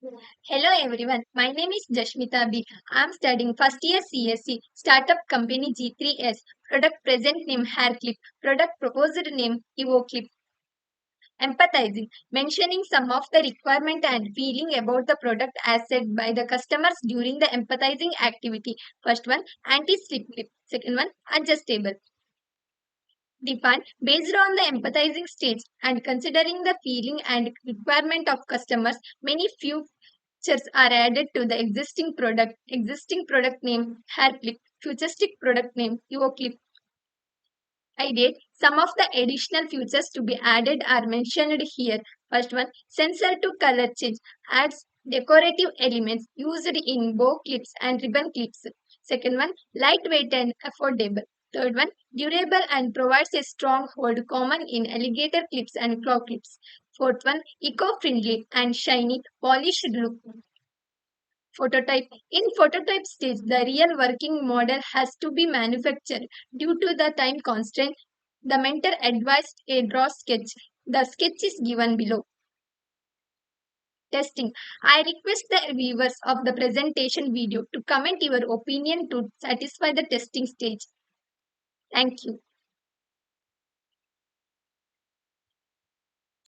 Hello everyone, my name is Jashmitha B. I am studying first year CSC, Startup Company G3S, Product Present Name Hair Clip, Product Proposed Name Evo Clip. Empathizing, mentioning some of the requirement and feeling about the product as said by the customers during the empathizing activity. First one, anti-slip clip. Second one, adjustable. Defined based on the empathizing stage and considering the feeling and requirement of customers, many few features are added to the existing product name hair clip, futuristic product name Evo clip. I did. Some of the additional features to be added are mentioned here. First one, sensor to color change adds decorative elements used in bow clips and ribbon clips. Second one, lightweight and affordable. Third one, durable and provides a strong hold common in alligator clips and claw clips. Fourth one, eco-friendly and shiny, polished look. Prototype. In prototype stage, the real working model has to be manufactured. Due to the time constraint, the mentor advised a draw sketch. The sketch is given below. Testing. I request the viewers of the presentation video to comment your opinion to satisfy the testing stage. Thank you.